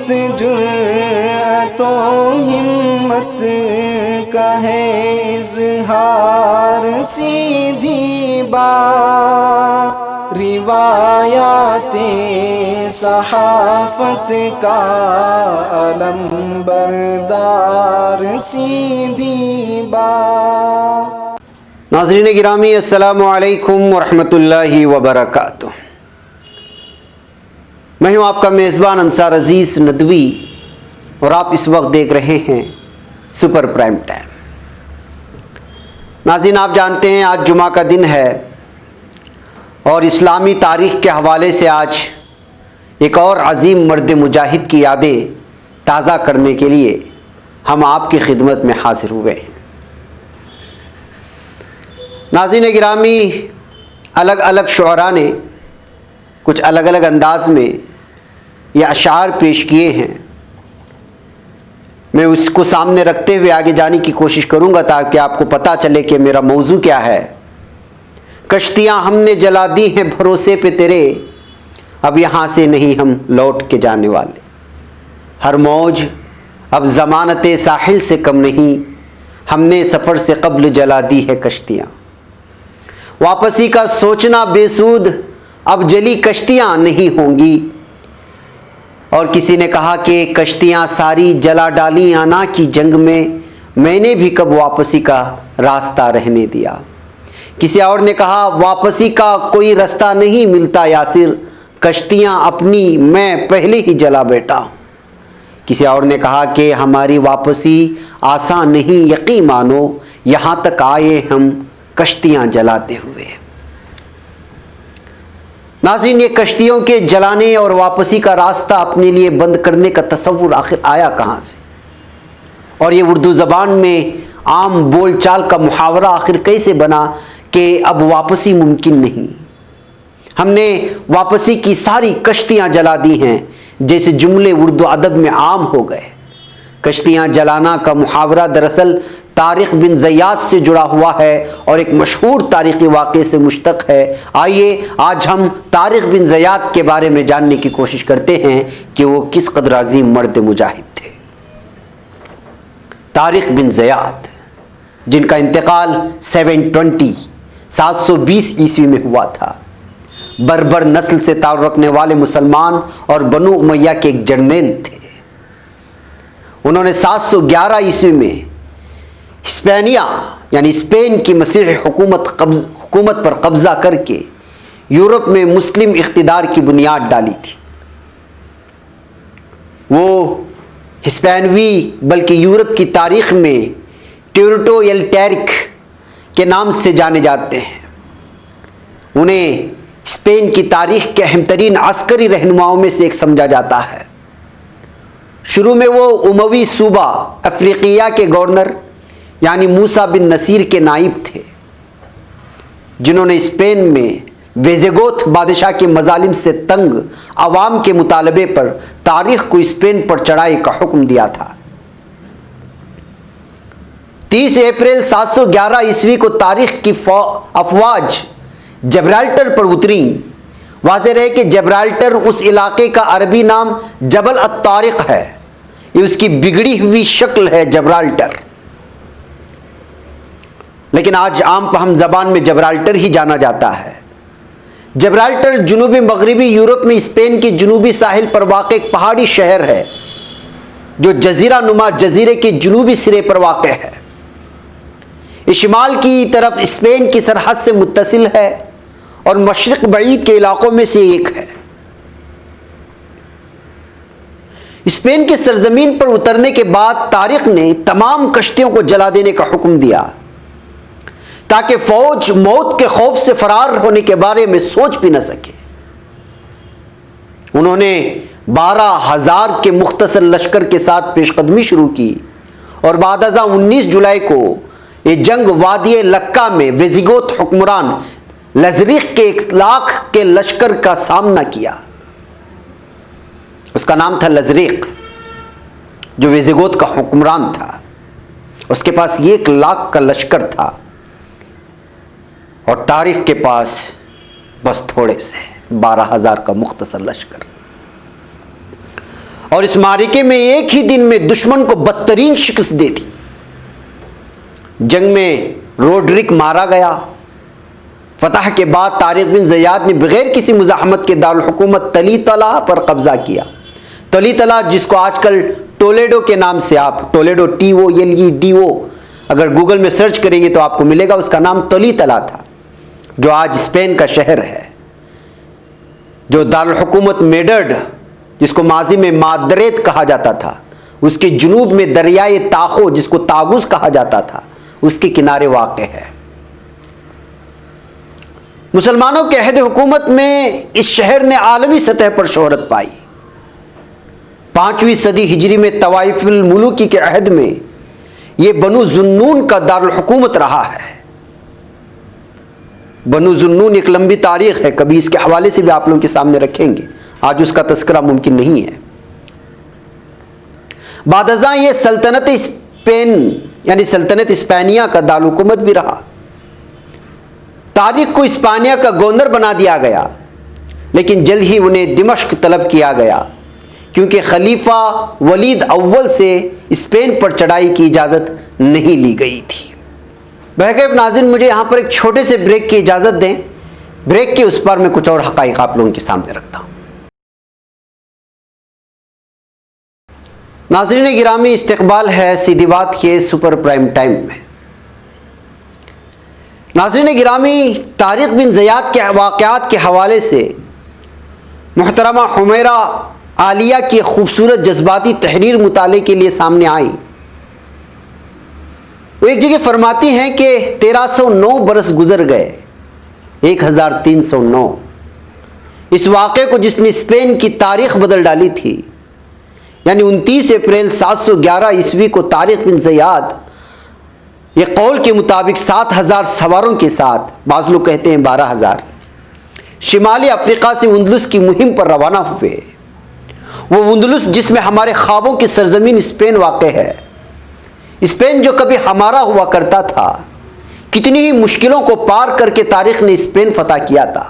جرأت و ہمت کا ہے اظہار، سیدھی بات روایات صحافت کا علم بردار، سیدھی بات۔ ناظرین گرامی، السلام علیکم ورحمۃ اللہ وبرکاتہ۔ میں ہوں آپ کا میزبان انصار عزیز ندوی اور آپ اس وقت دیکھ رہے ہیں سپر پرائم ٹائم۔ ناظرین، آپ جانتے ہیں آج جمعہ کا دن ہے اور اسلامی تاریخ کے حوالے سے آج ایک اور عظیم مرد مجاہد کی یادیں تازہ کرنے کے لیے ہم آپ کی خدمت میں حاضر ہوئے ہیں۔ ناظرین گرامی، الگ الگ شعراء نے کچھ الگ الگ انداز میں یہ اشعار پیش کیے ہیں۔ میں اس کو سامنے رکھتے ہوئے آگے جانے کی کوشش کروں گا تاکہ آپ کو پتہ چلے کہ میرا موضوع کیا ہے۔ کشتیاں ہم نے جلا دی ہیں بھروسے پہ تیرے، اب یہاں سے نہیں ہم لوٹ کے جانے والے۔ ہر موج اب ضمانت ساحل سے کم نہیں، ہم نے سفر سے قبل جلا دی ہے کشتیاں۔ واپسی کا سوچنا بے سود، اب جلی کشتیاں نہیں ہوں گی۔ اور کسی نے کہا کہ کشتیاں ساری جلا ڈالی آنا کی جنگ میں نے بھی کب واپسی کا راستہ رہنے دیا۔ کسی اور نے کہا واپسی کا کوئی راستہ نہیں ملتا یاسر، کشتیاں اپنی میں پہلے ہی جلا بیٹا ہوں۔ کسی اور نے کہا کہ ہماری واپسی آسان نہیں، یقین مانو یہاں تک آئے ہم کشتیاں جلاتے ہوئے۔ ناظرین، یہ کشتیوں کے جلانے اور واپسی کا راستہ اپنے لیے بند کرنے کا تصور آخر آیا کہاں سے؟ اور یہ اردو زبان میں عام بول چال کا محاورہ آخر کیسے بنا کہ اب واپسی ممکن نہیں؟ ہم نے واپسی کی ساری کشتیاں جلا دی ہیں جیسے جملے اردو ادب میں عام ہو گئے۔ کشتیاں جلانا کا محاورہ دراصل طارق بن زیاد سے جڑا ہوا ہے اور ایک مشہور تاریخی واقعے سے مشتق ہے۔ آئیے آج ہم طارق بن زیاد کے بارے میں جاننے کی کوشش کرتے ہیں کہ وہ کس قدر عظیم مرد مجاہد تھے۔ طارق بن زیاد، جن کا انتقال 720 عیسوی میں ہوا تھا، بربر نسل سے تعلق رکھنے والے مسلمان اور بنو امیہ کے ایک جرنیل تھے۔ انہوں نے 711 عیسوی میں ہسپانیہ یعنی اسپین کی مسیحی حکومت پر قبضہ کر کے یورپ میں مسلم اقتدار کی بنیاد ڈالی تھی۔ وہ ہسپانوی بلکہ یورپ کی تاریخ میں ٹیورٹو ایل ٹیرک کے نام سے جانے جاتے ہیں۔ انہیں اسپین کی تاریخ کے اہم ترین عسکری رہنماؤں میں سے ایک سمجھا جاتا ہے۔ شروع میں وہ اموی صوبہ افریقیہ کے گورنر یعنی موسیٰ بن نصیر کے نائب تھے، جنہوں نے اسپین میں ویزیگوت بادشاہ کے مظالم سے تنگ عوام کے مطالبے پر تاریخ کو اسپین پر چڑھائی کا حکم دیا تھا۔ 30 اپریل 711 عیسوی کو تاریخ کی افواج جبرالٹر پر اتریں۔ واضح رہے کہ جبرالٹر اس علاقے کا عربی نام جبل الطارق ہے، یہ اس کی بگڑی ہوئی شکل ہے جبرالٹر، لیکن آج عام فہم زبان میں جبرالٹر ہی جانا جاتا ہے۔ جبرالٹر جنوبی مغربی یورپ میں اسپین کے جنوبی ساحل پر واقع ایک پہاڑی شہر ہے جو جزیرہ نما جزیرے کے جنوبی سرے پر واقع ہے۔ یہ شمال کی طرف اسپین کی سرحد سے متصل ہے اور مشرق بعید کے علاقوں میں سے ایک ہے۔ اسپین کی سرزمین پر اترنے کے بعد طارق نے تمام کشتیوں کو جلا دینے کا حکم دیا تاکہ فوج موت کے خوف سے فرار ہونے کے بارے میں سوچ بھی نہ سکے۔ انہوں نے 12,000 کے مختصر لشکر کے ساتھ پیش قدمی شروع کی اور بعد ازاں 19 جولائی کو یہ جنگ وادی لکا میں ویزیگوت حکمران لزریق کے 1,00,000 کے لشکر کا سامنا کیا۔ اس کا نام تھا لزریق، جو ویزیگوت کا حکمران تھا۔ اس کے پاس 1,00,000 کا لشکر تھا اور طارق کے پاس بس تھوڑے سے 12,000 کا مختصر لشکر۔ اور اس معرکے میں ایک ہی دن میں دشمن کو بدترین شکست دے دی۔ جنگ میں روڈرک مارا گیا۔ فتح کے بعد طارق بن زیاد نے بغیر کسی مزاحمت کے دارالحکومت تلی طلا پر قبضہ کیا۔ تلی طلا جس کو آج کل ٹولیڈو کے نام سے، آپ ٹولیڈو TOLEDO اگر گوگل میں سرچ کریں گے تو آپ کو ملے گا، اس کا نام تلی طلا تھا، جو آج اسپین کا شہر ہے۔ جو دارالحکومت میڈرڈ جس کو ماضی میں مادریت کہا جاتا تھا، اس کے جنوب میں دریائے تاخو جس کو تاغوس کہا جاتا تھا، اس کے کنارے واقع ہے۔ مسلمانوں کے عہد حکومت میں اس شہر نے عالمی سطح پر شہرت پائی۔ 5ویں صدی ہجری میں طوائف الملوکی کے عہد میں یہ بنو ذنون کا دارالحکومت رہا ہے۔ بنو ذنون ایک لمبی تاریخ ہے، کبھی اس کے حوالے سے بھی آپ لوگوں کے سامنے رکھیں گے، آج اس کا تذکرہ ممکن نہیں ہے۔ بعد ازاں یہ سلطنت اسپین یعنی سلطنت اسپانیہ کا دارالحکومت بھی رہا۔ تاریخ کو اسپانیہ کا گورنر بنا دیا گیا، لیکن جلد ہی انہیں دمشق طلب کیا گیا، کیونکہ خلیفہ ولید اول سے اسپین پر چڑھائی کی اجازت نہیں لی گئی تھی۔ بہرکیف ناظرین، مجھے یہاں پر ایک چھوٹے سے بریک کی اجازت دیں، بریک کے اس پر میں کچھ اور حقائق آپ لوگوں کے سامنے رکھتا ہوں۔ ناظرین گرامی، استقبال ہے سیدھی بات کے سپر پرائم ٹائم میں۔ ناظرین گرامی، طارق بن زیاد کے واقعات کے حوالے سے محترمہ حمیرہ عالیہ کی خوبصورت جذباتی تحریر مطالعے کے لیے سامنے آئی۔ وہ ایک جگہ فرماتی ہیں کہ 1309 برس گزر گئے، 1309، اس واقعے کو جس نے اسپین کی تاریخ بدل ڈالی تھی، یعنی 29 اپریل 711 عیسوی کو طارق بن زیاد یہ قول کے مطابق 7000 سواروں کے ساتھ، بعض لوگ کہتے ہیں 12000، شمالی افریقہ سے اندلس کی مہم پر روانہ ہوئے۔ وہ اندلس جس میں ہمارے خوابوں کی سرزمین اسپین واقع ہے، اسپین جو کبھی ہمارا ہوا کرتا تھا، کتنی ہی مشکلوں کو پار کر کے تاریخ نے اسپین فتح کیا تھا۔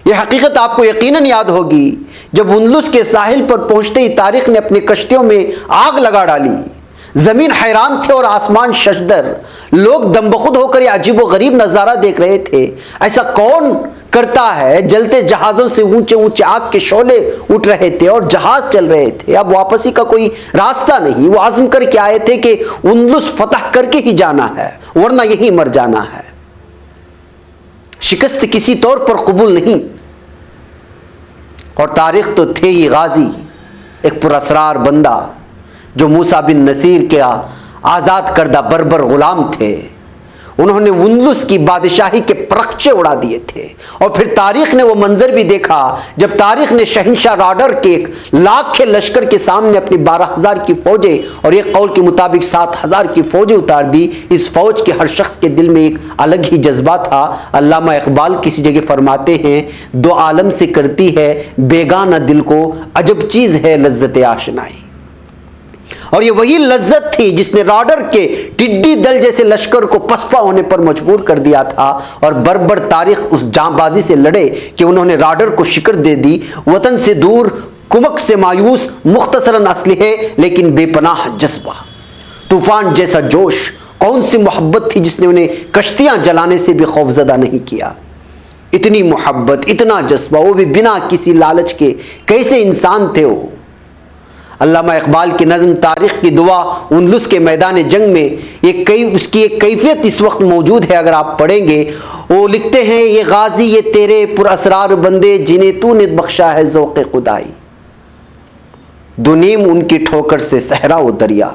یہ حقیقت آپ کو یقیناً یاد ہوگی جب اندلس کے ساحل پر پہنچتے ہی تاریخ نے اپنی کشتیوں میں آگ لگا ڈالی۔ زمین حیران تھے اور آسمان ششدر، لوگ دم بخود ہو کر یہ عجیب و غریب نظارہ دیکھ رہے تھے۔ ایسا کون کرتا ہے؟ جلتے جہازوں سے اونچے اونچے آگ کے شعلے اٹھ رہے تھے اور جہاز چل رہے تھے، اب واپسی کا کوئی راستہ نہیں۔ وہ عزم کر کے آئے تھے کہ اندلس فتح کر کے ہی جانا ہے، ورنہ یہی مر جانا ہے۔ شکست کسی طور پر قبول نہیں، اور طارق تو تھے ہی غازی، ایک پراسرار بندہ جو موسیٰ بن نصیر کا آزاد کردہ بربر غلام تھے۔ انہوں نے اندلس کی بادشاہی کے پرخچے اڑا دیے تھے، اور پھر تاریخ نے وہ منظر بھی دیکھا جب تاریخ نے شہنشاہ راڈر کے 1,00,000 کے لشکر کے سامنے اپنی 12,000 کی فوجیں اور ایک قول کے مطابق 7,000 کی فوجیں اتار دی۔ اس فوج کے ہر شخص کے دل میں ایک الگ ہی جذبہ تھا۔ علامہ اقبال کسی جگہ فرماتے ہیں، دو عالم سے کرتی ہے بیگانہ دل کو، عجب چیز ہے لذت آشنائی۔ اور یہ وہی لذت تھی جس نے راڈر کے ٹڈی دل جیسے لشکر کو پسپا ہونے پر مجبور کر دیا تھا، اور بربر تاریخ اس جاں بازی سے لڑے کہ انہوں نے راڈر کو شکست دے دی۔ وطن سے دور، کمک سے مایوس، مختصراً اسلحے لیکن بے پناہ جذبہ، طوفان جیسا جوش، کون سی محبت تھی جس نے انہیں کشتیاں جلانے سے بھی خوفزدہ نہیں کیا؟ اتنی محبت، اتنا جذبہ، وہ بھی بنا کسی لالچ کے، کیسے انسان تھے وہ؟ علامہ اقبال کی نظم تاریخ کی دعا اندلس کے میدان جنگ میں اس کی ایک کیفیت اس وقت موجود ہے، اگر آپ پڑھیں گے۔ وہ لکھتے ہیں، یہ غازی یہ تیرے پراسرار بندے، جنہیں تو نے بخشا ہے ذوق خدائی، دونیم ان کی ٹھوکر سے صحرا و دریا،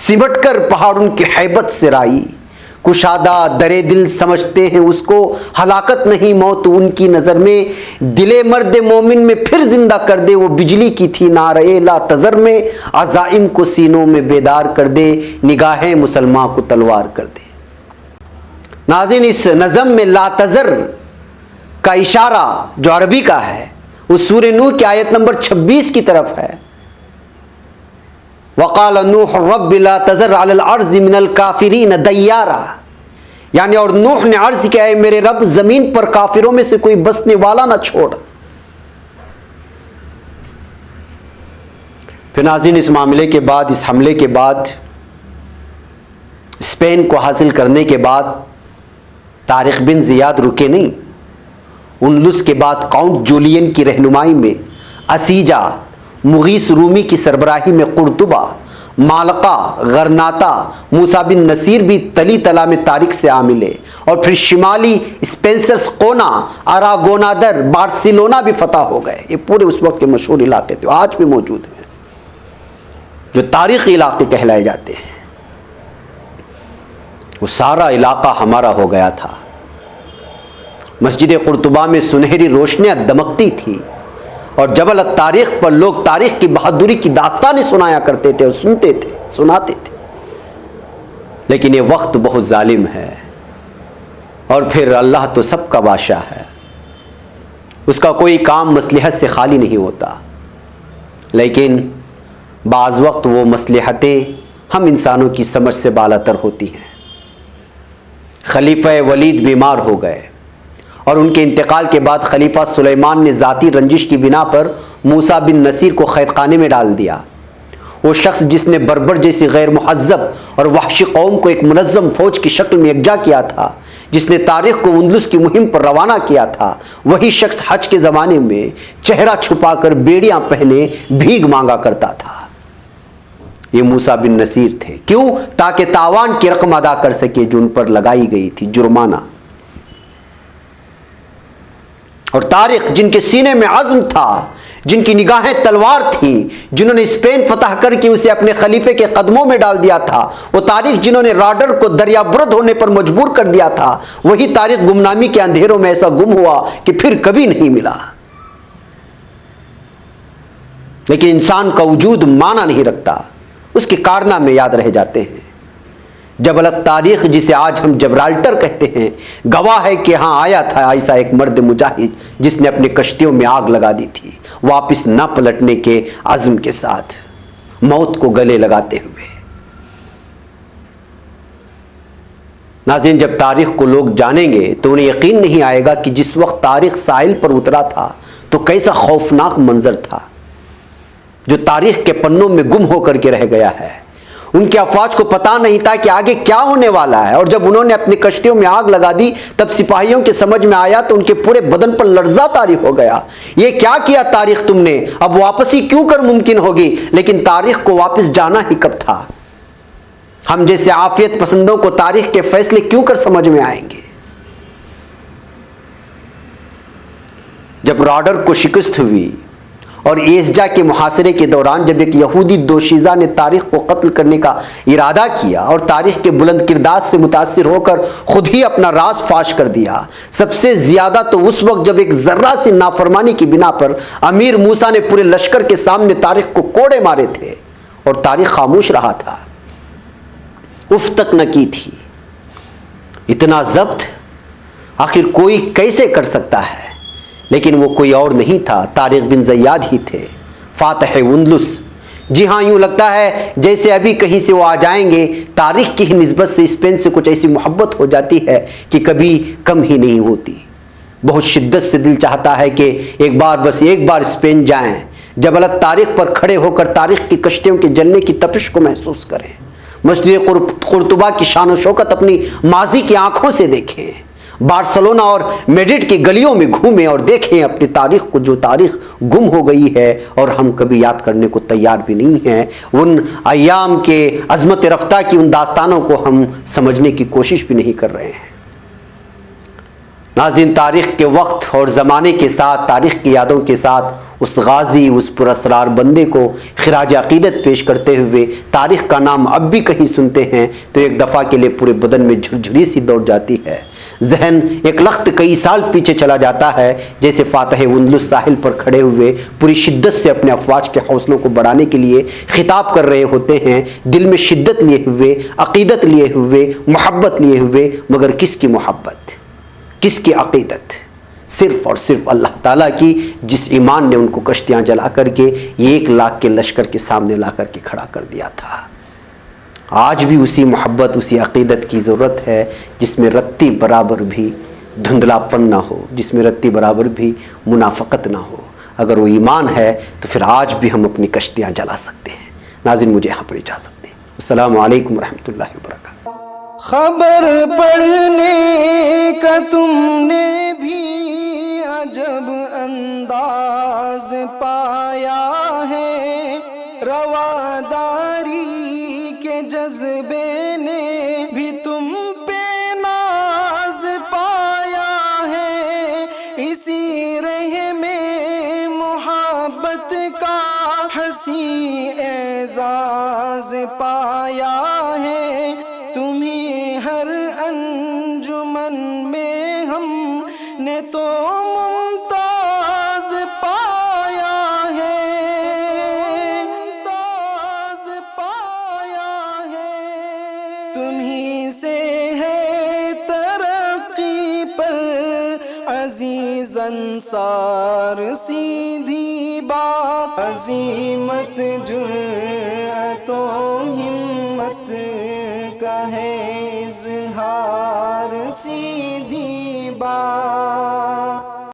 سمٹ کر پہاڑ ان کی ہیبت سے رائی، کشادہ درے دل سمجھتے ہیں اس کو، ہلاکت نہیں موت ان کی نظر میں، دلے مرد مومن میں پھر زندہ کر دے، وہ بجلی کی تھی نعرہ لا تذر میں، عزائم کو سینوں میں بیدار کر دے، نگاہیں مسلمان کو تلوار کر دے۔ ناظرین، اس نظم میں لا تذر کا اشارہ جو عربی کا ہے وہ سورہ نوح کی آیت نمبر 26 کی طرف ہے۔ وقال نوح رب لا تذر علی الارض من الکافرین دیارا، یعنی اور نوح نے عرض کیا، ہے میرے رب زمین پر کافروں میں سے کوئی بسنے والا نہ چھوڑ۔ پھر ناظرین اس معاملے کے بعد، اس حملے کے بعد، اسپین کو حاصل کرنے کے بعد طارق بن زیاد رکے نہیں۔ اندلس کے بعد کاؤنٹ جولین کی رہنمائی میں اسیجا، مغیث رومی کی سربراہی میں قرطبہ، مالقہ، غرناطہ، موسیٰ بن نصیر بھی تلی تلا میں طارق سے آ ملے، اور پھر شمالی اسپینسرز کونا، اراگونادر، بارسلونا بھی فتح ہو گئے۔ یہ پورے اس وقت کے مشہور علاقے تھے، آج بھی موجود ہیں، جو تاریخی علاقے کہلائے جاتے ہیں۔ وہ سارا علاقہ ہمارا ہو گیا تھا۔ مسجد قرطبہ میں سنہری روشنیاں دمکتی تھی، اور جبل الطارق پر لوگ تاریخ کی بہادری کی داستانیں سنایا کرتے تھے اور سناتے تھے۔ لیکن یہ وقت بہت ظالم ہے، اور پھر اللہ تو سب کا بادشاہ ہے، اس کا کوئی کام مصلحت سے خالی نہیں ہوتا۔ لیکن بعض وقت وہ مصلحتیں ہم انسانوں کی سمجھ سے بالاتر ہوتی ہیں۔ خلیفہ ولید بیمار ہو گئے، اور ان کے انتقال کے بعد خلیفہ سلیمان نے ذاتی رنجش کی بنا پر موسیٰ بن نصیر کو قید خانے میں ڈال دیا۔ وہ شخص جس نے بربر جیسی غیر مہذب اور وحشی قوم کو ایک منظم فوج کی شکل میں یکجا کیا تھا، جس نے تاریخ کو اندلس کی مہم پر روانہ کیا تھا، وہی شخص حج کے زمانے میں چہرہ چھپا کر بیڑیاں پہنے بھیگ مانگا کرتا تھا۔ یہ موسیٰ بن نصیر تھے۔ کیوں؟ تاکہ تاوان کی رقم ادا کر سکے جو ان پر لگائی گئی تھی، جرمانہ۔ اور طارق جن کے سینے میں عزم تھا، جن کی نگاہیں تلوار تھیں، جنہوں نے اسپین فتح کر کے اسے اپنے خلیفے کے قدموں میں ڈال دیا تھا، وہ طارق جنہوں نے رادر کو دریا برد ہونے پر مجبور کر دیا تھا، وہی طارق گمنامی کے اندھیروں میں ایسا گم ہوا کہ پھر کبھی نہیں ملا۔ لیکن انسان کا وجود معنی نہیں رکھتا، اس کے کارنامے یاد رہ جاتے ہیں۔ جبل الطارق جسے آج ہم جبرالٹر کہتے ہیں، گواہ ہے کہ ہاں آیا تھا ایسا ایک مرد مجاہد جس نے اپنے کشتیوں میں آگ لگا دی تھی، واپس نہ پلٹنے کے عزم کے ساتھ، موت کو گلے لگاتے ہوئے۔ ناظرین، جب تاریخ کو لوگ جانیں گے تو انہیں یقین نہیں آئے گا کہ جس وقت تاریخ ساحل پر اترا تھا تو کیسا خوفناک منظر تھا، جو تاریخ کے پنوں میں گم ہو کر کے رہ گیا ہے۔ ان کی افواج کو پتہ نہیں تھا کہ آگے کیا ہونے والا ہے، اور جب انہوں نے اپنی کشتیوں میں آگ لگا دی تب سپاہیوں کے سمجھ میں آیا تو ان کے پورے بدن پر لرزہ طاری ہو گیا۔ یہ کیا کیا تاریخ تم نے؟ اب واپسی کیوں کر ممکن ہوگی؟ لیکن تاریخ کو واپس جانا ہی کب تھا؟ ہم جیسے عافیت پسندوں کو تاریخ کے فیصلے کیوں کر سمجھ میں آئیں گے؟ جب رادر کو شکست ہوئی اور ایسجا کے محاصرے کے دوران جب ایک یہودی دوشیزہ نے تاریخ کو قتل کرنے کا ارادہ کیا اور تاریخ کے بلند کردار سے متاثر ہو کر خود ہی اپنا راز فاش کر دیا، سب سے زیادہ تو اس وقت جب ایک ذرہ سی نافرمانی کی بنا پر امیر موسیٰ نے پورے لشکر کے سامنے تاریخ کو کوڑے مارے تھے اور تاریخ خاموش رہا تھا، اف تک نہ کی تھی۔ اتنا ضبط آخر کوئی کیسے کر سکتا ہے؟ لیکن وہ کوئی اور نہیں تھا، طارق بن زیاد ہی تھے، فاتح اندلس۔ جی ہاں، یوں لگتا ہے جیسے ابھی کہیں سے وہ آ جائیں گے۔ تاریخ کی ہی نسبت سے اسپین سے کچھ ایسی محبت ہو جاتی ہے کہ کبھی کم ہی نہیں ہوتی۔ بہت شدت سے دل چاہتا ہے کہ بس ایک بار اسپین جائیں، جبل الطارق پر کھڑے ہو کر تاریخ کی کشتیوں کے جلنے کی تپش کو محسوس کریں، مسجد قرطبہ کی شان و شوکت اپنی ماضی کی آنکھوں سے دیکھیں، بارسلونا اور میڈرڈ کی گلیوں میں گھومیں اور دیکھیں اپنی تاریخ کو، جو تاریخ گم ہو گئی ہے اور ہم کبھی یاد کرنے کو تیار بھی نہیں ہیں۔ ان ایام کے عظمت رفتہ کی ان داستانوں کو ہم سمجھنے کی کوشش بھی نہیں کر رہے ہیں۔ ناظرین، تاریخ کے وقت اور زمانے کے ساتھ، تاریخ کی یادوں کے ساتھ اس غازی، اس پراسرار بندے کو خراج عقیدت پیش کرتے ہوئے تاریخ کا نام اب بھی کہیں سنتے ہیں تو ایک دفعہ کے لیے پورے بدن میں جھرجھری سی دوڑ جاتی ہے، ذہن ایک لخت کئی سال پیچھے چلا جاتا ہے، جیسے فاتح اندلس ساحل پر کھڑے ہوئے پوری شدت سے اپنے افواج کے حوصلوں کو بڑھانے کے لیے خطاب کر رہے ہوتے ہیں، دل میں شدت لیے ہوئے، عقیدت لیے ہوئے، محبت لیے ہوئے، مگر کس کی محبت، کس کی عقیدت؟ صرف اور صرف اللہ تعالیٰ کی، جس ایمان نے ان کو کشتیاں جلا کر کے 1 لاکھ کے لشکر کے سامنے لا کر کے کھڑا کر دیا تھا۔ آج بھی اسی محبت، اسی عقیدت کی ضرورت ہے جس میں رتی برابر بھی دھندلا پن نہ ہو، جس میں رتی برابر بھی منافقت نہ ہو۔ اگر وہ ایمان ہے تو پھر آج بھی ہم اپنی کشتیاں جلا سکتے ہیں۔ ناظرین مجھے یہاں پر اجازت دیں۔ السلام علیکم ورحمۃ اللہ وبرکاتہ۔ خبر پڑھنے کا تم نے بھی عجب انداز پایا ہے، رواداری کے جذبے نے بھی تم پہ ناز پایا ہے، اسی رہ میں محبت کا حسین اعزاز پایا ہے، تمہیں ہر انجمن میں ہم نے تو ممتاز پایا ہے، ممتاز پایا ہے، تمہیں سے ہے ترقی پر عزیز انصار، سیدھی بات عظیمت جرأت و ہمت کا ہے اظہار، سیدھی بات